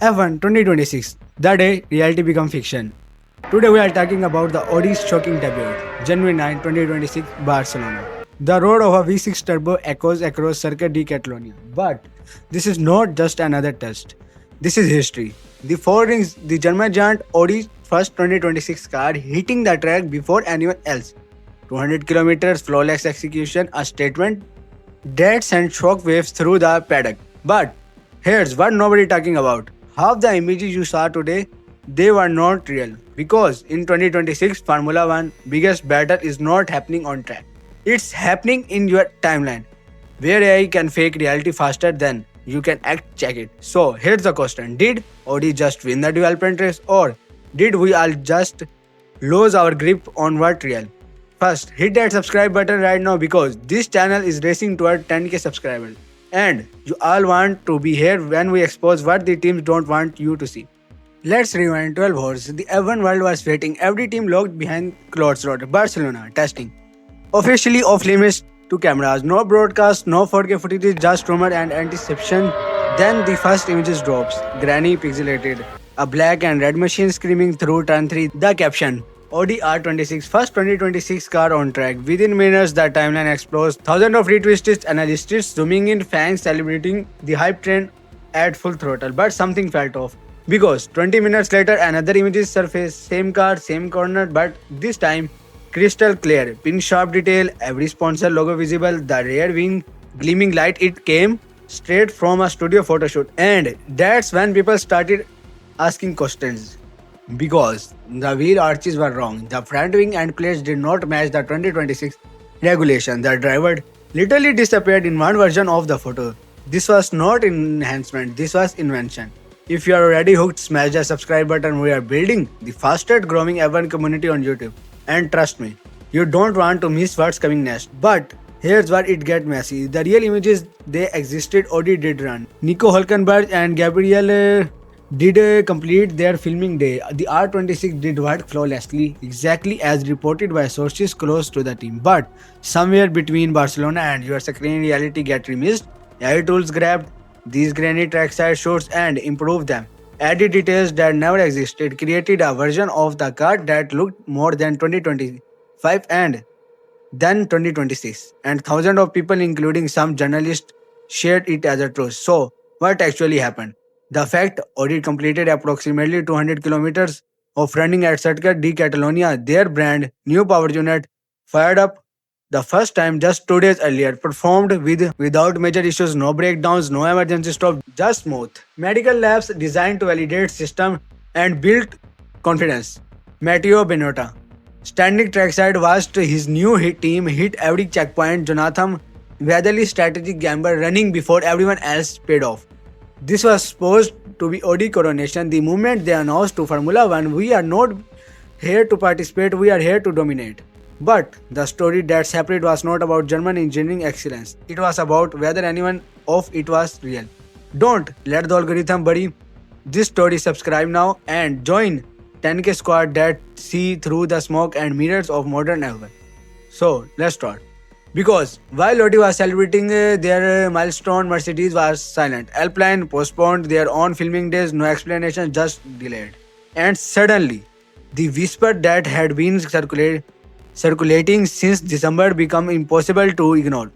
F1 2026, the day reality become fiction. Today we are talking about the Audi's shocking debut, January 9, 2026, Barcelona. The roar of a V6 turbo echoes across Circuit de Catalonia. But this is not just another test. This is history. The four rings, the German giant Audi's first 2026 car hitting the track before anyone else. 200 kilometers, flawless execution, a statement that sent shockwaves through the paddock. But here's what nobody talking about. Half the images you saw today, they were not real. Because in 2026 Formula 1 biggest battle is not happening on track. It's happening in your timeline. Where AI can fake reality faster than you can act check it. So here's the question. Did Audi just win the development race or did we all just lose our grip on what real? First, hit that subscribe button right now because this channel is racing toward 10k subscribers. And you all want to be here when we expose what the teams don't want you to see. Let's rewind 12 hours. The F1 world was waiting. Every team locked behind closed road. Barcelona testing. Officially off limits to cameras. No broadcast, no 4K footage, just rumor and anticipation. Then the first images drops. Granny pixelated. A black and red machine screaming through turn 3. The caption. Audi R26 first 2026 car on track. Within minutes, the timeline explodes. Thousands of retweets, analysts zooming in, fans celebrating the hype train at full throttle. But something felt off. Because 20 minutes later, another image surfaced. Same car, same corner, but this time crystal clear. Pin sharp detail, every sponsor logo visible, the rear wing gleaming light. It came straight from a studio photoshoot. And that's when people started asking questions. Because the wheel arches were wrong, the front wing and plates did not match the 2026 regulation. The driver literally disappeared in one version of the photo. This was not enhancement, this was invention. If you are already hooked, smash the subscribe button. We are building the fastest growing F1 community on YouTube. And trust me, you don't want to miss what's coming next. But here's where it gets messy. The real images, they existed, Audi did run. Nico Hulkenberg and Gabriel did complete their filming day. The R26 did work flawlessly, exactly as reported by sources close to the team. But somewhere between Barcelona and your screen, reality get remissed. AI tools grabbed these grainy trackside shots and improved them. Added details that never existed, created a version of the car that looked more than 2025 and then 2026. And thousands of people, including some journalists, shared it as a truth. So, what actually happened? The fact Audi completed approximately 200 kilometers of running at Circuit de Catalonia, their brand new power unit, fired up the first time just 2 days earlier, performed without major issues, no breakdowns, no emergency stop, just smooth. Medical labs designed to validate system and build confidence. Matteo Benota, standing trackside, watched his new team hit every checkpoint. Jonathan Weatherly's strategic gamble running before everyone else paid off. This was supposed to be Audi coronation. The moment they announced to Formula 1, we are not here to participate, we are here to dominate. But the story that separated was not about German engineering excellence. It was about whether anyone of it was real. Don't let the algorithm bury this story. Subscribe now and join 10k squad that see through the smoke and mirrors of modern F1. So let's start. Because while Audi was celebrating their milestone, Mercedes was silent. Alpine postponed their own filming days, no explanation, just delayed. And suddenly, the whisper that had been circulating since December became impossible to ignore.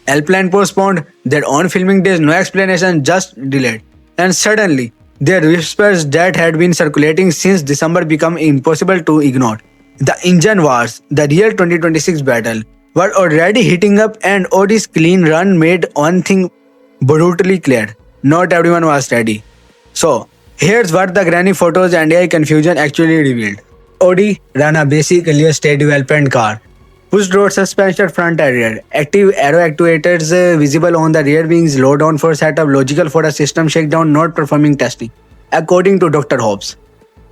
Alpine postponed their own filming days, no explanation, just delayed. And suddenly, their whispers that had been circulating since December became impossible to ignore. The engine wars, the real 2026 battle, were already heating up, and Audi's clean run made one thing brutally clear. Not everyone was ready. So, here's what the granny photos and AI confusion actually revealed. Audi ran a basic earlier stage development car. Pushed rod suspension front and rear. Active aero actuators visible on the rear wings. Low downforce setup logical for a system shakedown not performing testing, according to Dr. Hobbs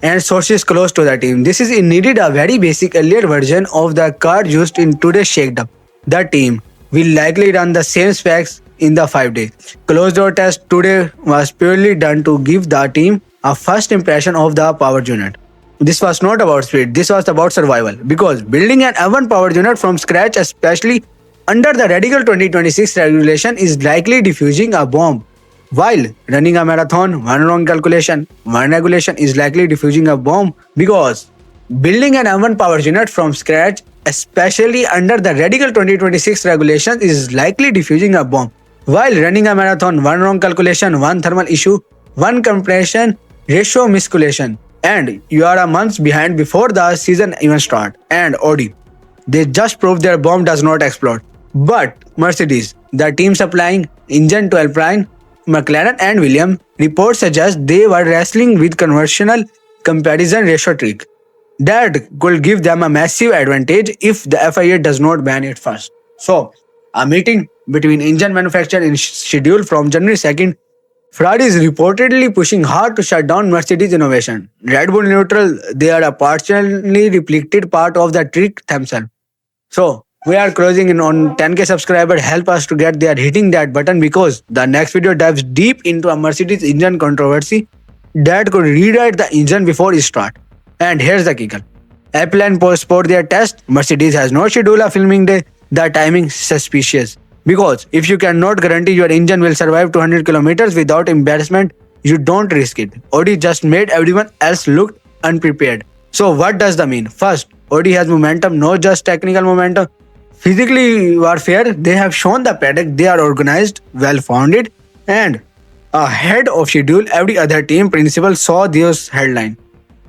and sources close to the team. This is needed a very basic earlier version of the car used in today's shakedown. The team will likely run the same specs in the 5 day closed door test today was purely done to give the team a first impression of the power unit. This was not about speed, this was about survival. Because building an F1 power unit from scratch, especially under the radical 2026 regulation, is likely diffusing a bomb While running a marathon, one wrong calculation, one regulation is likely defusing a bomb because building an M1 power unit from scratch, especially under the radical 2026 regulations, is likely defusing a bomb. While running a marathon, one wrong calculation, one thermal issue, one compression ratio miscalculation, and you are a month behind before the season even start. And Audi, they just proved their bomb does not explode. But Mercedes, the team supplying engine to Alpine, McLaren and Williams, reports suggest they were wrestling with conventional comparison ratio trick that could give them a massive advantage if the FIA does not ban it first. So, a meeting between engine manufacturer is scheduled from January 2nd. Ferrari is reportedly pushing hard to shut down Mercedes innovation. Red Bull neutral, they are a partially replicated part of the trick themselves. So, we are closing in on 10k subscribers. Help us to get there hitting that button because the next video dives deep into a Mercedes engine controversy that could rewrite the engine before it starts. And here's the kicker. Apple and postponed their test. Mercedes has no schedule of filming day. The timing suspicious. Because if you cannot guarantee your engine will survive 200 kilometers without embarrassment, you don't risk it. Audi just made everyone else look unprepared. So what does that mean? First, Audi has momentum, not just technical momentum. Physically warfare, they have shown the paddock they are organized, well-founded, and ahead of schedule. Every other team principal saw this headline.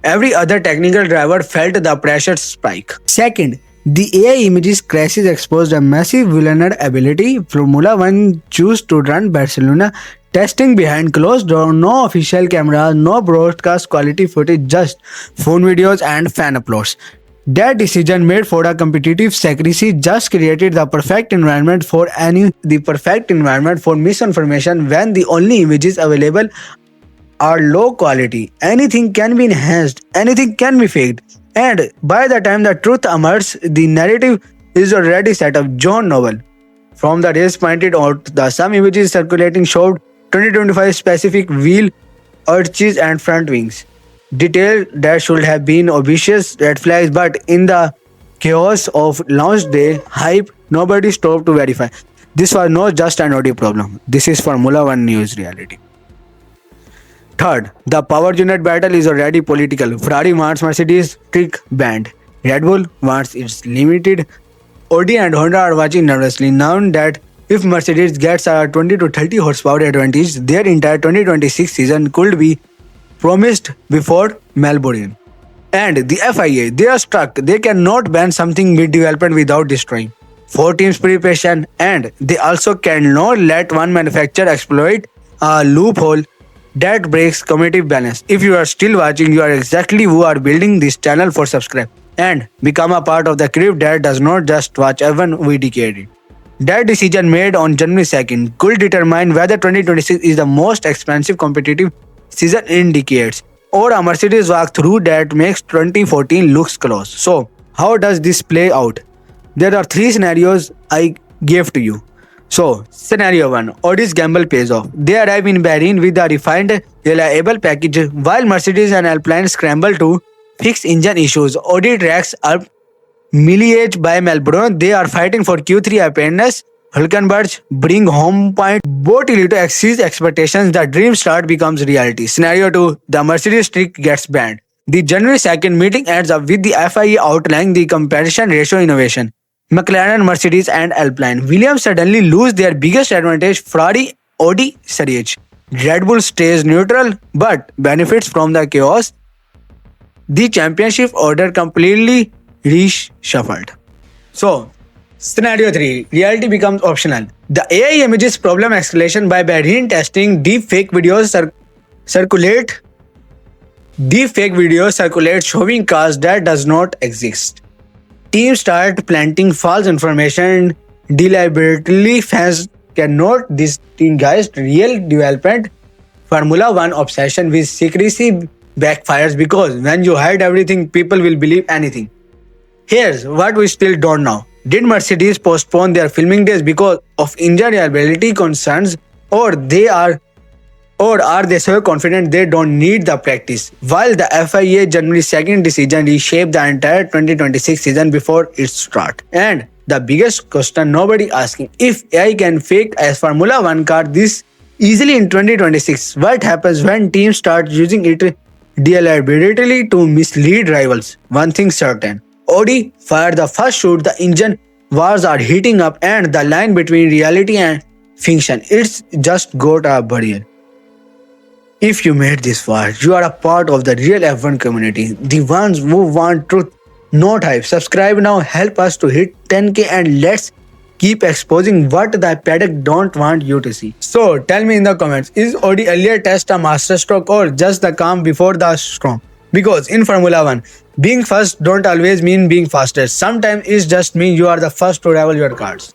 Every other technical driver felt the pressure spike. Second, the AI images crashes exposed a massive vulnerability. Formula One chose to run Barcelona testing behind closed door, no official cameras, no broadcast quality footage, just phone videos and fan uploads. That decision made for a competitive secrecy just created the perfect environment for misinformation when the only images available are low quality. Anything can be enhanced, anything can be faked. And by the time the truth emerges, the narrative is already set up. John Noble from the race pointed out that some images circulating showed 2025 specific wheel arches and front wings. Detail that should have been obvious red flags, but in the chaos of launch day hype, nobody stopped to verify. This was not just an audio problem. This is Formula One news reality. Third, the power unit battle is already political. Ferrari wants Mercedes trick banned. Red Bull wants its limited. Audi and Honda are watching nervously, knowing that if Mercedes gets a 20 to 30 horsepower advantage, their entire 2026 season could be promised before Melbourne. And the FIA, they are stuck. They cannot ban something mid-development without destroying 4 teams' preparation, and they also cannot let one manufacturer exploit a loophole that breaks competitive balance. If you are still watching, you are exactly who are building this channel for subscribe and become a part of the crew that does not just watch even we decade. That decision made on January 2nd could determine whether 2026 is the most expensive competitive season in decades, or a Mercedes walkthrough that makes 2014 looks close. So, how does this play out? There are 3 scenarios I gave to you. So, scenario 1, Audi's gamble pays off. They arrive in Bahrain with a refined, reliable package while Mercedes and Alpine scramble to fix engine issues. Audi tracks up mileage by Melbourne. They are fighting for Q3 appearance. Hülkenberg bring home point. Both Ilito exceeds expectations. The dream start becomes reality. Scenario 2, the Mercedes trick gets banned. The January 2nd meeting ends up with the FIA outlining the comparison ratio innovation. McLaren, Mercedes and Alpine. Williams suddenly lose their biggest advantage. Ferrari, Audi surge. Red Bull stays neutral but benefits from the chaos. The championship order completely reshuffled. So, scenario 3, reality becomes optional. The AI images problem escalation by Bahrain testing. Deep fake videos circulate showing cars that does not exist. Teams start planting false information deliberately. Fans cannot distinguish real development. Formula One obsession with secrecy backfires because when you hide everything, people will believe anything. Here's what we still don't know. Did Mercedes postpone their filming days because of engine reliability concerns, or are they so confident they don't need the practice? While the FIA January 2nd decision reshaped the entire 2026 season before its start. And the biggest question nobody asking, if AI can fake as Formula One car, this easily in 2026. What happens when teams start using it deliberately to mislead rivals? One thing certain. Audi fired the first shoot, the engine wars are heating up, and the line between reality and fiction, it's just got a barrier. If you made this far, you are a part of the real F1 community, the ones who want truth, not hype. Subscribe now, help us to hit 10k, and let's keep exposing what the paddock don't want you to see. So tell me in the comments, is Audi earlier test a masterstroke or just the calm before the storm? Because in Formula 1, being first don't always mean being fastest. Sometimes it just means you are the first to rival your cars.